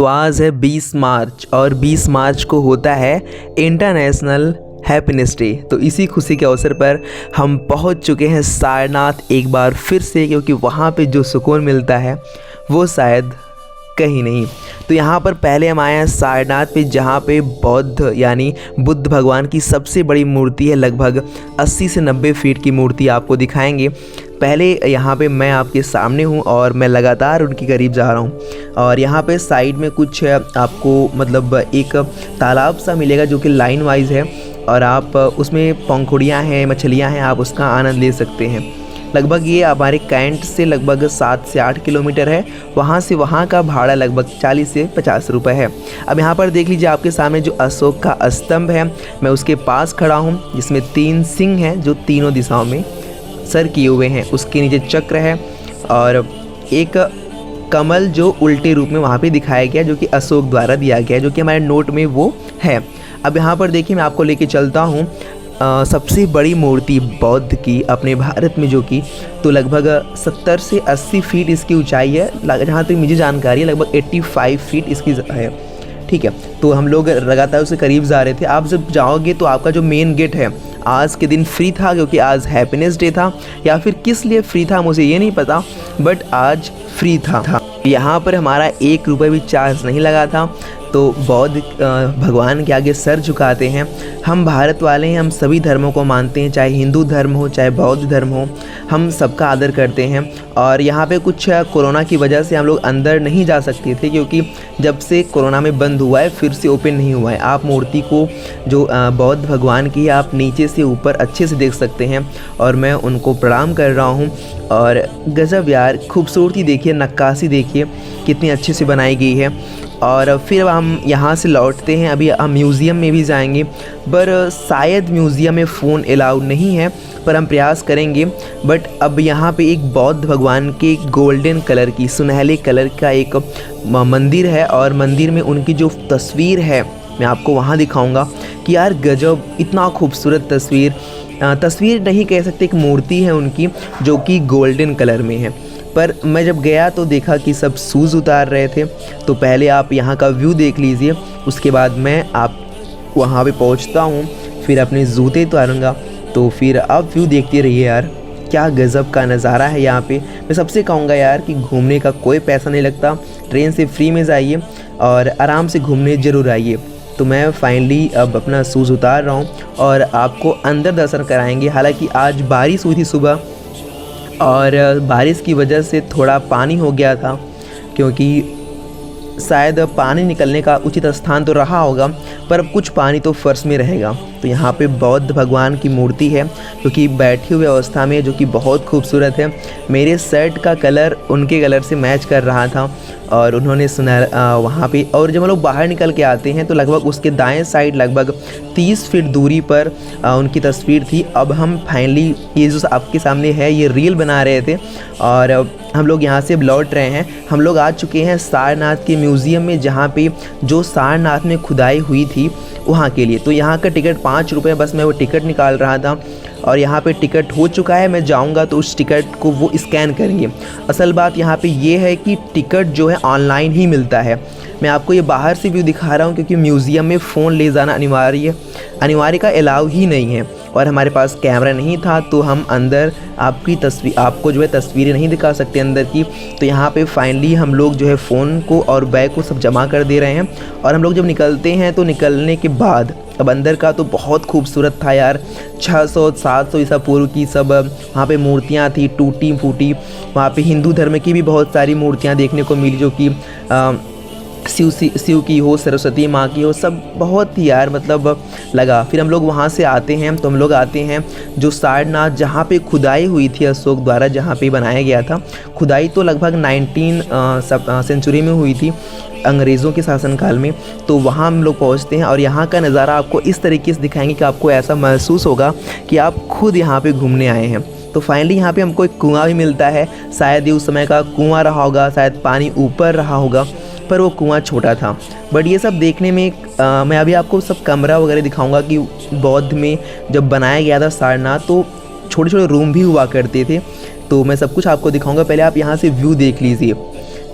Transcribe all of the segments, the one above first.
तो आज है 20 मार्च और 20 मार्च को होता है इंटरनेशनल हैप्पीनेस डे। तो इसी खुशी के अवसर पर हम पहुंच चुके हैं सारनाथ एक बार फिर से, क्योंकि वहां पे जो सुकून मिलता है वो शायद कहीं नहीं। तो यहाँ पर पहले हम आए हैं सारनाथ पे, जहाँ पे बौद्ध यानी बुद्ध भगवान की सबसे बड़ी मूर्ति है। लगभग 80 से 90 फीट की मूर्ति आपको दिखाएंगे। पहले यहाँ पे मैं आपके सामने हूँ और मैं लगातार उनके करीब जा रहा हूँ। और यहाँ पे साइड में कुछ आपको मतलब एक तालाब सा मिलेगा जो कि लाइन वाइज है, और आप उसमें पंखुड़ियाँ हैं, मछलियाँ हैं, आप उसका आनंद ले सकते हैं। लगभग ये हमारे कैंट से लगभग 7 से 8 किलोमीटर है। वहाँ से वहाँ का भाड़ा लगभग 40 से 50 रुपये है। अब यहाँ पर देख लीजिए आपके सामने जो अशोक का स्तंभ है, मैं उसके पास खड़ा हूँ, जिसमें 3 सिंह हैं जो तीनों दिशाओं में सर किए हुए हैं। उसके नीचे चक्र है और एक कमल जो उल्टे रूप में वहाँ पे दिखाया गया, जो कि अशोक द्वारा दिया गया है, जो कि हमारे नोट में वो है। अब यहाँ पर देखिए मैं आपको लेके चलता हूँ सबसे बड़ी मूर्ति बौद्ध की अपने भारत में, जो कि तो लगभग 70 से 80 फीट इसकी ऊंचाई है। जहाँ तक मुझे जानकारी है लगभग 85 फीट इसकी है। ठीक है, तो हम लोग लगातार उसके करीब जा रहे थे। आप जब जाओगे तो आपका जो मेन गेट है आज के दिन फ्री था, क्योंकि आज हैप्पीनेस डे था, या फिर किस लिए फ्री था मुझे ये नहीं पता, बट आज फ्री था। यहाँ पर हमारा 1 रुपये भी चार्ज नहीं लगा था। तो बौद्ध भगवान के आगे सर झुकाते हैं। हम भारत वाले हैं, हम सभी धर्मों को मानते हैं, चाहे हिंदू धर्म हो चाहे बौद्ध धर्म हो, हम सबका आदर करते हैं। और यहाँ पे कुछ कोरोना की वजह से हम लोग अंदर नहीं जा सकते थे, क्योंकि जब से कोरोना में बंद हुआ है फिर से ओपन नहीं हुआ है। आप मूर्ति को जो बौद्ध भगवान की आप नीचे से ऊपर अच्छे से देख सकते हैं, और मैं उनको प्रणाम कर रहा हूँ। और गजब यार, खूबसूरती देखिए, नक्काशी देखिए कितनी अच्छे से बनाई गई है। और फिर हम यहाँ से लौटते हैं। अभी हम म्यूज़ियम में भी जाएंगे, पर शायद म्यूज़ियम में फ़ोन अलाउड नहीं है, पर हम प्रयास करेंगे। बट अब यहाँ पे एक बौद्ध भगवान के गोल्डन कलर की, सुनहले कलर का एक मंदिर है, और मंदिर में उनकी जो तस्वीर है मैं आपको वहाँ दिखाऊंगा कि यार गजब, इतना खूबसूरत तस्वीर नहीं कह सकते, एक मूर्ति है उनकी जो कि गोल्डन कलर में है। पर मैं जब गया तो देखा कि सब शूज़ उतार रहे थे। तो पहले आप यहाँ का व्यू देख लीजिए, उसके बाद मैं आप वहाँ पे पहुँचता हूँ, फिर अपने जूते उतारूँगा। तो फिर आप व्यू देखते रहिए यार, क्या गज़ब का नज़ारा है यहाँ पे। मैं सबसे कहूँगा यार कि घूमने का कोई पैसा नहीं लगता, ट्रेन से फ्री में जाइए और आराम से घूमने ज़रूर आइए। तो मैं फाइनली अब अपना शूज़ उतार रहा हूँ और आपको अंदर दर्शन कराएंगे। हालांकि आज बारिश हुई थी सुबह, और बारिश की वजह से थोड़ा पानी हो गया था, क्योंकि शायद पानी निकलने का उचित स्थान तो रहा होगा, पर अब कुछ पानी तो फर्श में रहेगा। तो यहाँ पे बौद्ध भगवान की मूर्ति है जो कि बैठी हुई अवस्था में, जो कि बहुत खूबसूरत है। मेरे शर्ट का कलर उनके कलर से मैच कर रहा था, और उन्होंने सुना वहाँ पे। और जब हम लोग बाहर निकल के आते हैं तो लगभग उसके दाएं साइड लगभग 30 फीट दूरी पर उनकी तस्वीर थी। अब हम फाइनली ये जो आपके सामने है ये रील बना रहे थे, और हम लोग यहाँ से लौट रहे हैं। हम लोग आ चुके हैं सारनाथ के म्यूज़ियम में, जहाँ पे जो सारनाथ में खुदाई हुई थी वहाँ के लिए। तो यहाँ का टिकट 5 रुपये, बस मैं वो टिकट निकाल रहा था, और यहाँ पे टिकट हो चुका है। मैं जाऊँगा तो उस टिकट को वो स्कैन करेंगे। असल बात यहाँ पे ये है कि टिकट जो है ऑनलाइन ही मिलता है। मैं आपको ये बाहर से व्यू दिखा रहा हूँ, क्योंकि म्यूज़ियम में फ़ोन ले जाना अनिवार्य का अलाउ ही नहीं है, और हमारे पास कैमरा नहीं था, तो हम अंदर आपको जो है तस्वीरें नहीं दिखा सकते अंदर की। तो यहाँ पे फाइनली हम लोग जो है फ़ोन को और बैग को सब जमा कर दे रहे हैं, और हम लोग जब निकलते हैं तो निकलने के बाद अब अंदर का तो बहुत खूबसूरत था यार। 600-700 ईसा पूर्व की सब वहाँ पे मूर्तियाँ थी, टूटी फूटी। वहाँ पे हिंदू धर्म की भी बहुत सारी मूर्तियाँ देखने को मिली, जो कि शिव की हो, सरस्वती माँ की हो, सब बहुत ही यार मतलब लगा। फिर हम लोग वहाँ से आते हैं, तो हम लोग आते हैं जो सारनाथ जहाँ पे खुदाई हुई थी अशोक द्वारा, जहाँ पे बनाया गया था। खुदाई तो लगभग 19 सेंचुरी में हुई थी, अंग्रेज़ों के शासनकाल में। तो वहाँ हम लोग पहुँचते हैं, और यहाँ का नज़ारा आपको इस तरीके से दिखाएंगे कि आपको ऐसा महसूस होगा कि आप खुद यहाँ पे घूमने आए हैं। तो फाइनली यहाँ पे हमको एक कुआं भी मिलता है। शायद ये उस समय का कुआं रहा होगा, शायद पानी ऊपर रहा होगा, पर वो कुआं छोटा था। बट ये सब देखने में मैं अभी आपको सब कमरा वगैरह दिखाऊंगा कि बौद्ध में जब बनाया गया था सारनाथ, तो छोटे छोटे रूम भी हुआ करते थे। तो मैं सब कुछ आपको दिखाऊंगा। पहले आप यहाँ से व्यू देख लीजिए।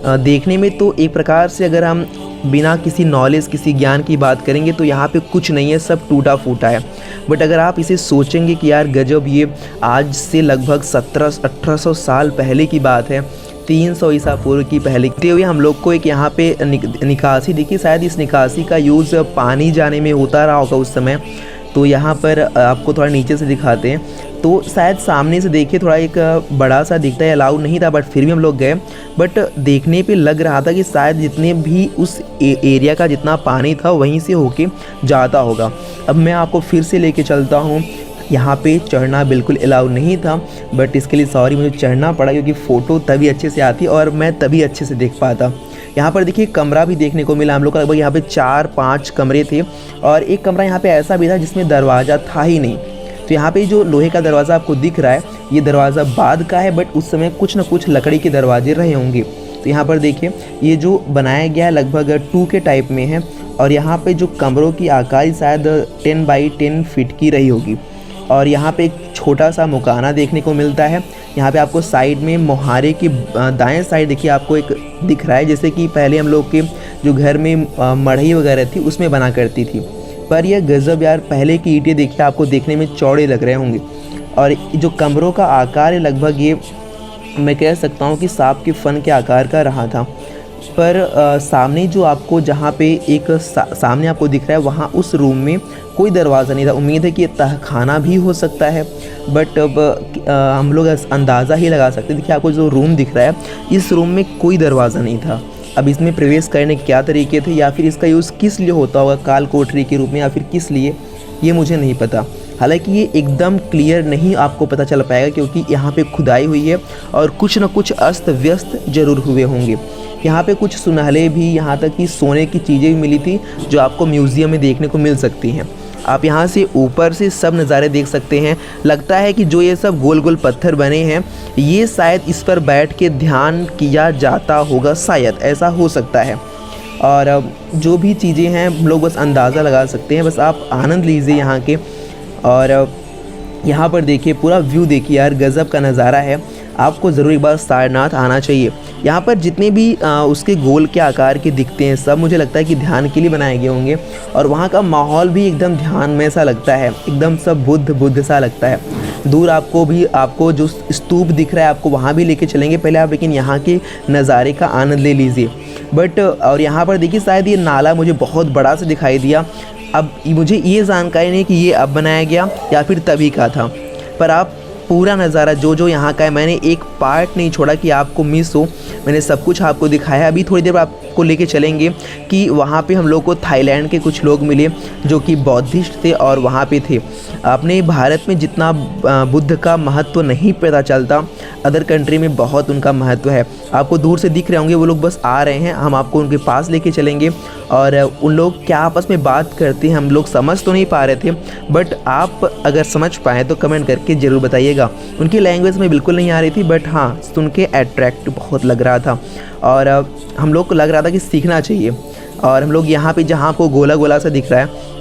देखने में तो एक प्रकार से अगर हम बिना किसी नॉलेज किसी ज्ञान की बात करेंगे तो यहाँ पे कुछ नहीं है, सब टूटा फूटा है। बट अगर आप इसे सोचेंगे कि यार गजब, ये आज से लगभग 1700-1800 साल पहले की बात है, 300 ईसा पूर्व की पहले ते हुए हम लोग को एक यहाँ पे निकासी दिखी। शायद इस निकासी का यूज़ पानी जाने में होता रहा होगा उस समय। तो यहाँ पर आपको थोड़ा नीचे से दिखाते हैं, तो शायद सामने से देखिए थोड़ा एक बड़ा सा दिखता है, अलाउड नहीं था बट फिर भी हम लोग गए। बट देखने पे लग रहा था कि शायद जितने भी उस एरिया का जितना पानी था वहीं से होके जाता होगा। अब मैं आपको फिर से लेके चलता हूँ। यहाँ पे चढ़ना बिल्कुल अलाउ नहीं था, बट इसके लिए सॉरी, मुझे चढ़ना पड़ा क्योंकि फ़ोटो तभी अच्छे से आती और मैं तभी अच्छे से देख पाता। यहाँ पर देखिए कमरा भी देखने को मिला हम लोग का, लगभग यहाँ पे 4-5 कमरे थे और एक कमरा यहाँ पे ऐसा भी था जिसमें दरवाज़ा था ही नहीं। तो यहाँ पे जो लोहे का दरवाज़ा आपको दिख रहा है, ये दरवाज़ा बाद का है, बट उस समय कुछ ना कुछ लकड़ी के दरवाजे रहे होंगे। तो यहाँ पर देखिए ये जो बनाया गया है लगभग 2 के टाइप में है और यहाँ पे जो कमरों की आकार शायद 10 बाई 10 फीट की रही होगी। और यहाँ पे एक छोटा सा मुकाना देखने को मिलता है। यहाँ पे आपको साइड में मोहारे की दाएं साइड देखिए आपको एक दिख रहा है, जैसे कि पहले हम लोग के जो घर में मढ़ई वगैरह थी उसमें बना करती थी। पर यह गज़ब यार, पहले की ईंटें देखिए आपको देखने में चौड़े लग रहे होंगे और जो कमरों का आकार है लगभग ये मैं कह सकता हूँ कि सांप के फन के आकार का रहा था। पर सामने जो आपको जहाँ पे एक सामने आपको दिख रहा है वहाँ उस रूम में कोई दरवाज़ा नहीं था। उम्मीद है कि ये तहखाना भी हो सकता है, बट अब हम लोग अंदाज़ा ही लगा सकते हैं। देखिए आपको जो रूम दिख रहा है, इस रूम में कोई दरवाज़ा नहीं था। अब इसमें प्रवेश करने के क्या तरीके थे या फिर इसका यूज़ किस लिए होता होगा, काल कोठरी के रूप में या फिर किस लिए, ये मुझे नहीं पता। हालांकि ये एकदम क्लियर नहीं आपको पता चल पाएगा क्योंकि यहाँ पे खुदाई हुई है और कुछ न कुछ अस्त व्यस्त ज़रूर हुए होंगे। यहाँ पे कुछ सुनहले भी, यहाँ तक कि सोने की चीज़ें भी मिली थी जो आपको म्यूज़ियम में देखने को मिल सकती हैं। आप यहाँ से ऊपर से सब नज़ारे देख सकते हैं। लगता है कि जो ये सब गोल गोल पत्थर बने हैं, ये शायद इस पर बैठ के ध्यान किया जाता होगा, शायद ऐसा हो सकता है। और जो भी चीज़ें हैं हम लोग बस अंदाज़ा लगा सकते हैं। बस आप आनंद लीजिए यहाँ के। और यहाँ पर देखिए पूरा व्यू देखिए यार, गज़ब का नज़ारा है। आपको ज़रूर एक बार सारनाथ आना चाहिए। यहाँ पर जितने भी उसके गोल के आकार के दिखते हैं सब मुझे लगता है कि ध्यान के लिए बनाए गए होंगे। और वहाँ का माहौल भी एकदम ध्यान में सा लगता है, एकदम सब बुद्ध सा लगता है। दूर आपको जो स्तूप दिख रहा है आपको वहाँ भी लेके चलेंगे पहले आप, लेकिन यहाँ के नज़ारे का आनंद ले लीजिए। बट और यहाँ पर देखिए शायद ये नाला मुझे बहुत बड़ा सा दिखाई दिया। अब मुझे ये जानकारी नहीं कि ये अब बनाया गया या फिर तभी का था, पर आप पूरा नज़ारा जो यहाँ का है, मैंने एक पार्ट नहीं छोड़ा कि आपको मिस हो। मैंने सब कुछ आपको दिखाया। अभी थोड़ी देर आपको लेके चलेंगे कि वहाँ पे हम लोग को थाईलैंड के कुछ लोग मिले जो कि बौद्धिस्ट थे और वहाँ पे थे। अपने भारत में जितना बुद्ध का महत्व नहीं पता चलता, अदर कंट्री में बहुत उनका महत्व है। आपको दूर से दिख रहे होंगे, वो लोग बस आ रहे हैं, हम आपको उनके पास लेके चलेंगे। और उन लोग क्या आपस में बात करते हैं हम लोग समझ तो नहीं पा रहे थे, बट आप अगर समझ पाए तो कमेंट करके ज़रूर बताइएगा। उनकी लैंग्वेज में बिल्कुल नहीं आ रही थी, बट हाँ सुन के अट्रैक्ट बहुत लग रहा था और हम लोग को लग रहा था कि सीखना चाहिए। और हम लोग यहाँ पे जहाँ आपको गोला गोला सा दिख रहा है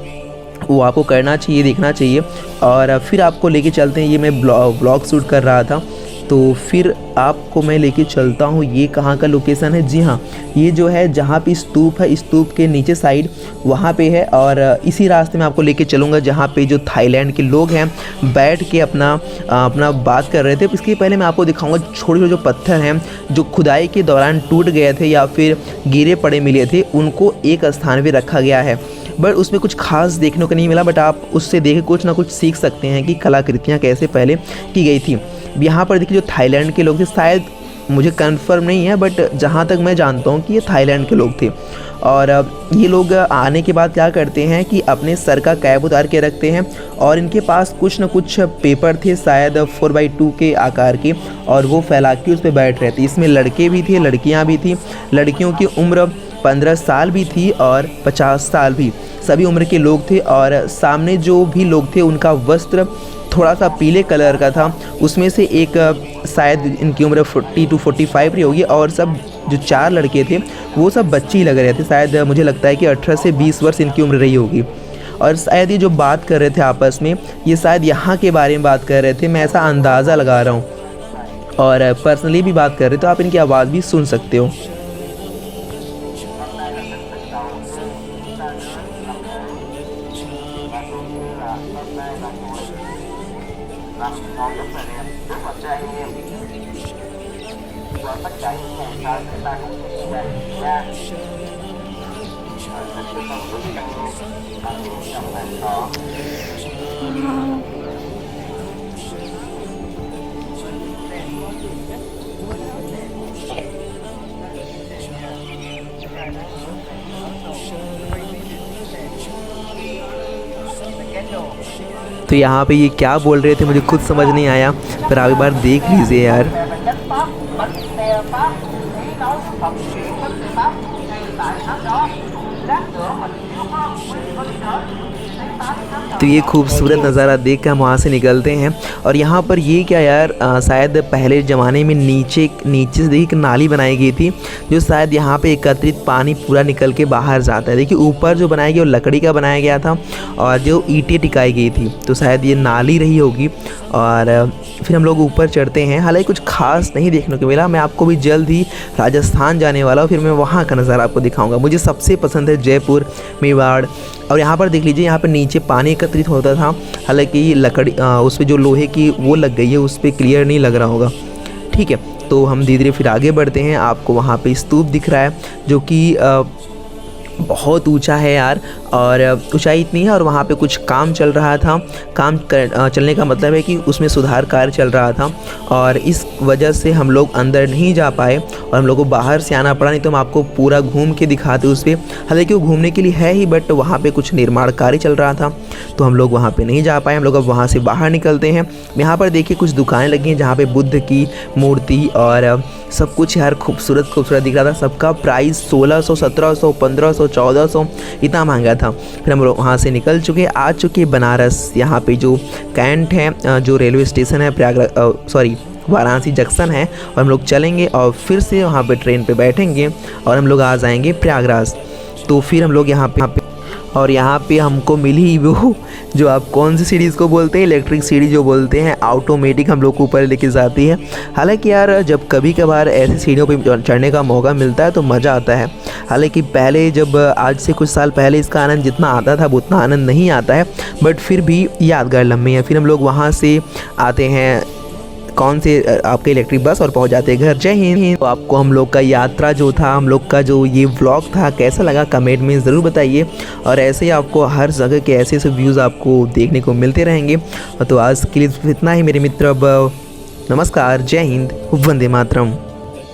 वो आपको करना चाहिए, देखना चाहिए। और फिर आपको लेके चलते हैं। ये मैं ब्लॉग शूट कर रहा था तो फिर आपको मैं लेके चलता हूँ। ये कहाँ का लोकेशन है? जी हाँ, ये जो है जहाँ पे स्तूप है, स्तूप के नीचे साइड वहाँ पे है। और इसी रास्ते में आपको लेके चलूँगा जहाँ पे जो थाईलैंड के लोग हैं बैठ के अपना बात कर रहे थे। इसके पहले मैं आपको दिखाऊंगा छोटे छोटे जो पत्थर हैं जो खुदाई के दौरान टूट गए थे या फिर गिरे पड़े मिले थे, उनको एक स्थान पर रखा गया है। बट उसमें कुछ खास देखने को नहीं मिला, बट आप उससे देख कुछ ना कुछ सीख सकते हैं कि कलाकृतियाँ कैसे पहले की गई थी। यहाँ पर देखिए जो थाईलैंड के लोग थे, शायद मुझे कंफर्म नहीं है बट जहाँ तक मैं जानता हूँ कि ये थाईलैंड के लोग थे। और ये लोग आने के बाद क्या करते हैं कि अपने सर का कैप उतार के रखते हैं और इनके पास कुछ न कुछ पेपर थे शायद 4x2 के आकार के, और वो फैला के उस पर बैठ रहे थे। इसमें लड़के भी थे, लड़कियाँ भी थी। लड़कियों की उम्र 15 साल भी थी और 50 साल भी, सभी उम्र के लोग थे। और सामने जो भी लोग थे उनका वस्त्र थोड़ा सा पीले कलर का था। उसमें से एक शायद इनकी उम्र 40 to 45 रही होगी और सब जो 4 लड़के थे वो सब बच्चे ही लग रहे थे। शायद मुझे लगता है कि 18 से 20 वर्ष इनकी उम्र रही होगी। और शायद ये जो बात कर रहे थे आपस में, ये शायद यहाँ के बारे में बात कर रहे थे, मैं ऐसा अंदाज़ा लगा रहा हूँ। और पर्सनली भी बात कर रहे तो आप इनकी आवाज़ भी सुन सकते हो। Vâng, màu rất là đẹp, rất là trang nghiêm. Và tất cả những ngày sau chúng ta cũng sẽ như vậy nha. Rồi, mình sẽ không bước chân luôn, bằng những dòng hàng đỏ. तो यहाँ पे ये क्या बोल रहे थे मुझे खुद समझ नहीं आया, पर आप एक बार देख लीजिए यार। तो ये खूबसूरत नज़ारा देख कर हम वहाँ से निकलते हैं। और यहाँ पर ये क्या यार, शायद पहले ज़माने में नीचे से देखिए एक नाली बनाई गई थी, जो शायद यहाँ पे एकत्रित पानी पूरा निकल के बाहर जाता है। देखिए ऊपर जो बनाया गया वो लकड़ी का बनाया गया था और जो ईंटें टिकाई गई थी, तो शायद ये नाली रही होगी। और फिर हम लोग ऊपर चढ़ते हैं। हालांकि कुछ खास नहीं देखने को मिला। मैं आपको भी जल्द ही राजस्थान जाने वाला हूँ, फिर मैं वहाँ का नज़ारा आपको दिखाऊंगा। मुझे सबसे पसंद है जयपुर, मेवाड़। और यहाँ पर देख लीजिए, यहाँ पर नीचे पानी एकत्रित होता था। हालांकि लकड़ी उस पर जो लोहे की वो लग गई है, उस पर क्लियर नहीं लग रहा होगा। ठीक है, तो हम धीरे धीरे फिर आगे बढ़ते हैं। आपको वहाँ पे स्तूप दिख रहा है जो कि बहुत ऊंचा है यार, और ऊंचाई इतनी है। और वहाँ पे कुछ काम चल रहा था। चलने का मतलब है कि उसमें सुधार कार्य चल रहा था, और इस वजह से हम लोग अंदर नहीं जा पाए और हम लोग को बाहर से आना पड़ा। नहीं तो हम आपको पूरा घूम के दिखाते उस पर। हालांकि वो घूमने के लिए है ही, बट वहाँ पे कुछ निर्माण कार्य चल रहा था, तो हम लोग वहाँ पे नहीं जा पाए। हम लोग अब वहाँ से बाहर निकलते हैं। यहाँ पर देखिए कुछ दुकानें लगी हैं जहाँ पे बुद्ध की मूर्ति और सब कुछ यार खूबसूरत दिख रहा था। सबका प्राइस 1600, 1700, 1500, 1400 इतना महंगा था। फिर हम लोग वहाँ से निकल चुके, आ चुके बनारस। यहाँ पे जो कैंट है, जो रेलवे स्टेशन है प्रयागराज, वाराणसी जंक्शन है, और हम लोग चलेंगे और फिर से वहाँ पे ट्रेन पे बैठेंगे और हम लोग आ जाएंगे प्रयागराज। तो फिर हम लोग यहाँ पे और यहाँ पे हमको मिली वो जो आप कौन सी सीरीज़ को बोलते हैं, इलेक्ट्रिक सीढ़ी जो बोलते हैं, ऑटोमेटिक हम लोग को ऊपर लेके जाती है। हालांकि यार जब कभी कभार ऐसी सीढ़ियों पे चढ़ने का मौका मिलता है तो मज़ा आता है। हालांकि पहले जब आज से कुछ साल पहले इसका आनंद जितना आता था वो उतना आनंद नहीं आता है, बट फिर भी यादगार लम्हे हैं। फिर हम लोग वहाँ से आते हैं कौन से आपके इलेक्ट्रिक बस और पहुंच जाते हैं घर। जय हिंद। तो आपको हम लोग का यात्रा जो था, हम लोग का जो ये व्लॉग था, कैसा लगा कमेंट में ज़रूर बताइए। और ऐसे ही आपको हर जगह के ऐसे ऐसे व्यूज़ आपको देखने को मिलते रहेंगे। तो आज के लिए इतना ही मेरे मित्र। अब नमस्कार, जय हिंद, वंदे मातरम।